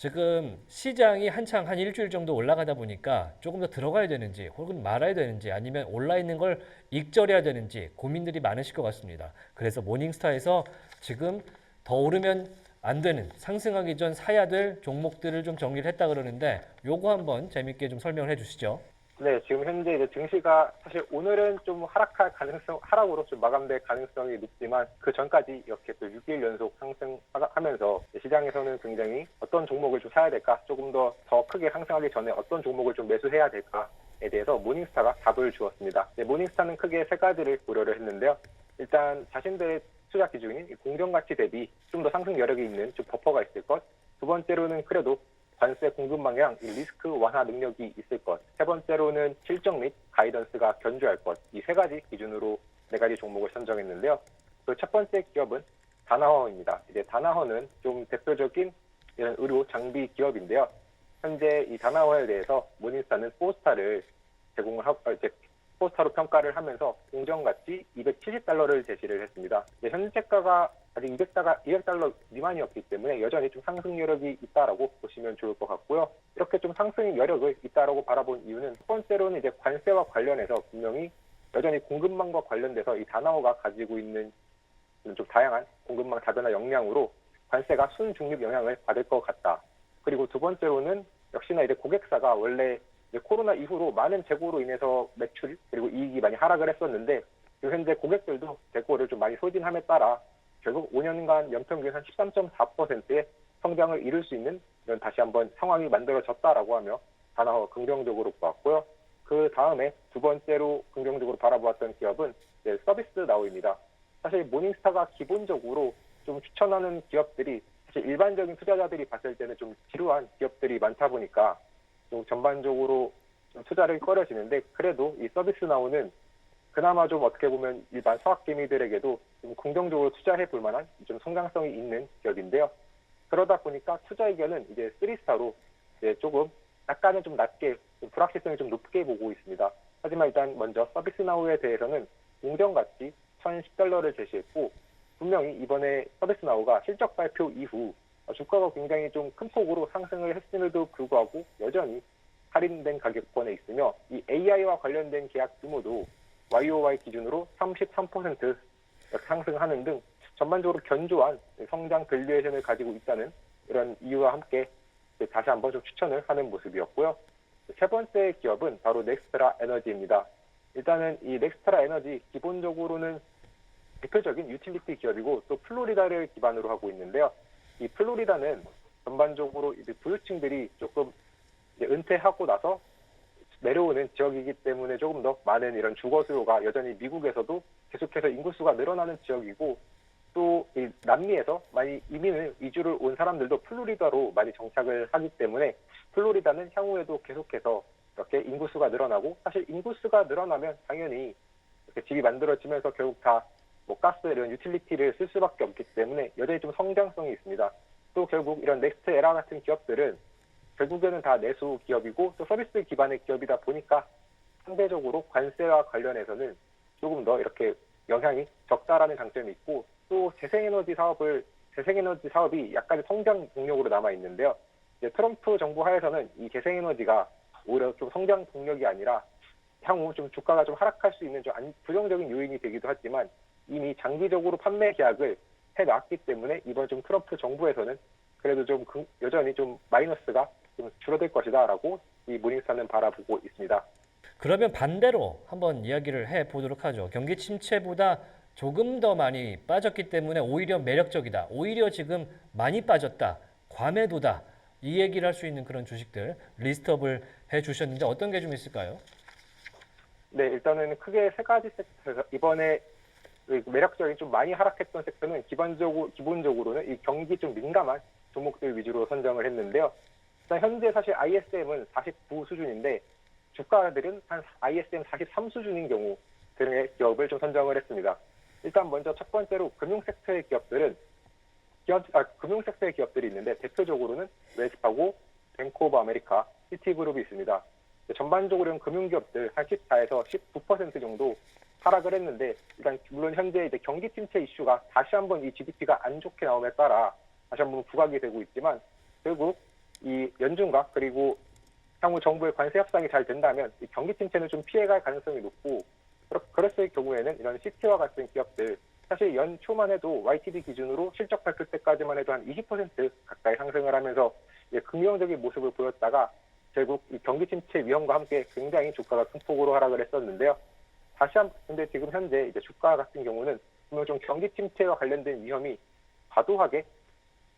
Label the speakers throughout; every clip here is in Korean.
Speaker 1: 지금 시장이 한창 한 일주일 정도 올라가다 보니까 조금 더 들어가야 되는지 혹은 말아야 되는지 아니면 올라 있는 걸 익절해야 되는지 고민들이 많으실 것 같습니다. 그래서 모닝스타에서 지금 더 오르면 안 되는 상승하기 전 사야 될 종목들을 좀 정리를 했다 그러는데 요거 한번 재밌게 좀 설명을 해 주시죠.
Speaker 2: 네, 지금 현재 이제 증시가 사실 오늘은 좀 하락으로 좀 마감될 가능성이 높지만 그 전까지 이렇게 또 6일 연속 상승하면서 시장에서는 굉장히 어떤 종목을 좀 사야 될까, 조금 더 크게 상승하기 전에 어떤 종목을 좀 매수해야 될까에 대해서 모닝스타가 답을 주었습니다. 네, 모닝스타는 크게 세 가지를 고려를 했는데요. 일단 자신들의 투자 기준인 공정가치 대비 좀 더 상승 여력이 있는 좀 버퍼가 있을 것. 두 번째로는 그래도 관세 공급 방향, 리스크 완화 능력이 있을 것. 세 번째로는 실적 및 가이던스가 견조할 것. 이 세 가지 기준으로 네 가지 종목을 선정했는데요. 그 첫 번째 기업은 다나와입니다. 이제 다나와는 좀 대표적인 이런 의료 장비 기업인데요. 현재 이 다나와에 대해서 모닝스타는 4스타를 제공을 하고 이제 4스타로 평가를 하면서 공정가치 $270를 제시를 했습니다. 현재가가 아직 200달러 미만이었기 때문에 여전히 좀 상승 여력이 있다라고 보시면 좋을 것 같고요. 이렇게 좀 상승 여력을 있다라고 바라본 이유는 첫 번째로는 이제 관세와 관련해서 분명히 여전히 공급망과 관련돼서 이 다나와가 가지고 있는 좀 다양한 공급망 다변화 역량으로 관세가 순중립 영향을 받을 것 같다. 그리고 두 번째로는 역시나 이제 고객사가 원래 이제 코로나 이후로 많은 재고로 인해서 매출 그리고 이익이 많이 하락을 했었는데 현재 고객들도 재고를 좀 많이 소진함에 따라 결국 5년간 연평균 한 13.4%의 성장을 이룰 수 있는 이런 다시 한번 상황이 만들어졌다라고 하며 다나와 긍정적으로 보았고요. 그 다음에 두 번째로 긍정적으로 바라보았던 기업은 서비스 나우입니다. 사실 모닝스타가 기본적으로 좀 추천하는 기업들이 사실 일반적인 투자자들이 봤을 때는 좀 지루한 기업들이 많다 보니까 좀 전반적으로 좀 투자를 꺼려지는데 그래도 이 서비스 나우는 그나마 좀 어떻게 보면 일반 서학개미들에게도 좀 긍정적으로 투자해 볼 만한 좀 성장성이 있는 기업인데요. 그러다 보니까 투자 의견은 이제 3스타로 이제 조금 약간은 좀 낮게 좀 불확실성이 좀 높게 보고 있습니다. 하지만 일단 먼저 서비스 나우에 대해서는 공정가치 $1,010를 제시했고 분명히 이번에 서비스 나우가 실적 발표 이후 주가가 굉장히 좀 큰 폭으로 상승을 했음에도 불구하고 여전히 할인된 가격권에 있으며 이 AI와 관련된 계약 규모도 YOY 기준으로 33% 상승하는 등 전반적으로 견조한 성장 밸류에이션을 가지고 있다는 이런 이유와 함께 다시 한번 좀 추천을 하는 모습이었고요. 세 번째 기업은 바로 넥스트라 에너지입니다. 일단은 이 넥스트라 에너지 기본적으로는 대표적인 유틸리티 기업이고 또 플로리다를 기반으로 하고 있는데요. 이 플로리다는 전반적으로 이제 부유층들이 조금 이제 은퇴하고 나서 내려오는 지역이기 때문에 조금 더 많은 이런 주거 수요가 여전히 미국에서도 계속해서 인구수가 늘어나는 지역이고 또 이 남미에서 많이 이주를 온 사람들도 플로리다로 많이 정착을 하기 때문에 플로리다는 향후에도 계속해서 이렇게 인구수가 늘어나고 사실 인구수가 늘어나면 당연히 이렇게 집이 만들어지면서 결국 다 뭐 가스 이런 유틸리티를 쓸 수밖에 없기 때문에 여전히 좀 성장성이 있습니다. 또 결국 이런 넥스트 에라 같은 기업들은 결국에는 다 내수 기업이고 또 서비스 기반의 기업이다 보니까 상대적으로 관세와 관련해서는 조금 더 이렇게 영향이 적다라는 장점이 있고 또 재생에너지 사업이 약간의 성장 동력으로 남아 있는데요. 이제 트럼프 정부 하에서는 이 재생에너지가 오히려 좀 성장 동력이 아니라 향후 좀 주가가 좀 하락할 수 있는 좀 부정적인 요인이 되기도 하지만 이미 장기적으로 판매 계약을 해놨기 때문에 이번 좀 트럼프 정부에서는 그래도 좀 여전히 좀 마이너스가 좀 줄어들 것이다라고 이 모닝스타는 바라보고 있습니다.
Speaker 1: 그러면 반대로 한번 이야기를 해 보도록 하죠. 경기 침체보다 조금 더 많이 빠졌기 때문에 오히려 매력적이다. 오히려 지금 많이 빠졌다. 과매도다. 이 얘기를 할 수 있는 그런 주식들 리스트업을 해 주셨는데 어떤 게 좀 있을까요?
Speaker 2: 네, 일단은 크게 세 가지 섹터에서 이번에 매력적인 좀 많이 하락했던 섹터는 기본적으로는 이 경기 좀 민감한 종목들 위주로 선정을 했는데요. 일단 현재 사실 ISM은 49 수준인데 주가들은 한 ISM 43 수준인 경우 등의 기업을 좀 선정을 했습니다. 일단 먼저 첫 번째로 금융 섹터의 기업들이 있는데 대표적으로는 웰스파고, 뱅크 오브 아메리카, 시티그룹이 있습니다. 전반적으로는 금융기업들 한 14에서 19% 정도 하락을 했는데 일단 물론 현재 이제 경기 침체 이슈가 다시 한번 이 GDP가 안 좋게 나옴에 따라 다시 한번 부각이 되고 있지만 결국 이 연준과 그리고 향후 정부의 관세 협상이 잘 된다면 이 경기 침체는 좀 피해갈 가능성이 높고 그랬을 경우에는 이런 시티와 같은 기업들 사실 연초만 해도 YTD 기준으로 실적 발표 때까지만 해도 한 20% 가까이 상승을 하면서 긍정적인 모습을 보였다가 결국 이 경기 침체 위험과 함께 굉장히 주가가 큰 폭으로 하락을 했었는데요. 근데 지금 현재 이제 주가 같은 경우는 분명 좀 경기 침체와 관련된 위험이 과도하게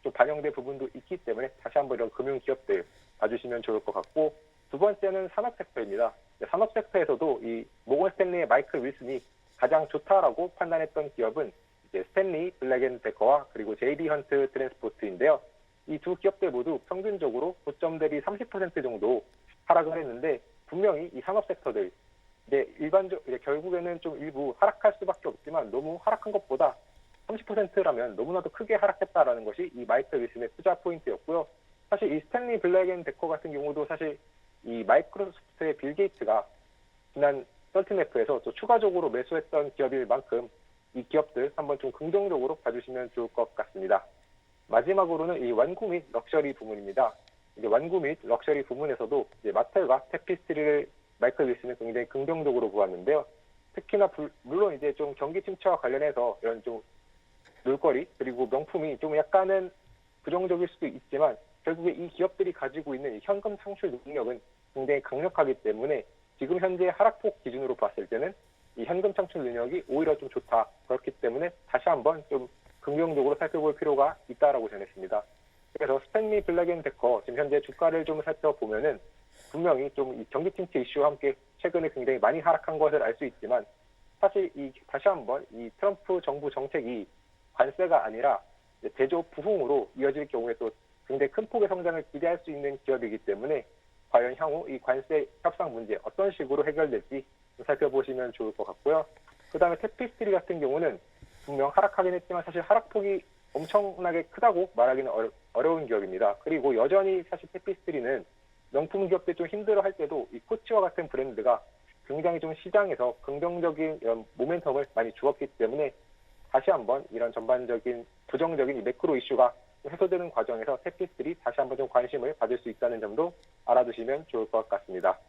Speaker 2: 좀 반영된 부분도 있기 때문에 다시 한번 이런 금융 기업들 봐주시면 좋을 것 같고, 두 번째는 산업 섹터입니다. 산업 섹터에서도 이 모건 스탠리의 마이클 윌슨이 가장 좋다라고 판단했던 기업은 이제 스탠리 블랙앤데커와 그리고 JB 헌트 트랜스포트인데요. 이 두 기업들 모두 평균적으로 고점 대비 30% 정도 하락을 했는데, 분명히 이 산업 섹터들 이제 결국에는 좀 일부 하락할 수밖에 없지만 너무 하락한 것보다 30%라면 너무나도 크게 하락했다라는 것이 이 마이클 윌슨의 투자 포인트였고요. 사실 이 스탠리 블랙앤데커 같은 경우도 사실 이 마이크로소프트의 빌 게이츠가 지난 썰틴F에서 또 추가적으로 매수했던 기업일 만큼 이 기업들 한번 좀 긍정적으로 봐주시면 좋을 것 같습니다. 마지막으로는 이 완구 및 럭셔리 부문입니다. 이제 완구 및 럭셔리 부문에서도 이제 마텔과 테피스트리를 마이클 윌슨은 굉장히 긍정적으로 보았는데요. 특히나 물론 이제 좀 경기 침체와 관련해서 이런 좀 놀거리 그리고 명품이 좀 약간은 부정적일 수도 있지만 결국에 이 기업들이 가지고 있는 이 현금 창출 능력은 굉장히 강력하기 때문에 지금 현재 하락폭 기준으로 봤을 때는 이 현금 창출 능력이 오히려 좀 좋다. 그렇기 때문에 다시 한번 좀 긍정적으로 살펴볼 필요가 있다라고 전했습니다. 그래서 스탠리 블랙앤데커 지금 현재 주가를 좀 살펴보면은 분명히 좀 이 경기 침체 이슈와 함께 최근에 굉장히 많이 하락한 것을 알 수 있지만 사실 다시 한번 이 트럼프 정부 정책이 관세가 아니라 대조 부흥으로 이어질 경우에 또 굉장히 큰 폭의 성장을 기대할 수 있는 기업이기 때문에 과연 향후 이 관세 협상 문제 어떤 식으로 해결될지 살펴보시면 좋을 것 같고요. 그다음에 테피스트리 같은 경우는 분명 하락하긴 했지만 사실 하락폭이 엄청나게 크다고 말하기는 어려운 기업입니다. 그리고 여전히 사실 테피스트리는 명품 기업들 좀 힘들어할 때도 이 코치와 같은 브랜드가 굉장히 좀 시장에서 긍정적인 이런 모멘텀을 많이 주었기 때문에 다시 한번 이런 전반적인 부정적인 이 매크로 이슈가 해소되는 과정에서 테피스트리 다시 한번 좀 관심을 받을 수 있다는 점도 알아두시면 좋을 것 같습니다.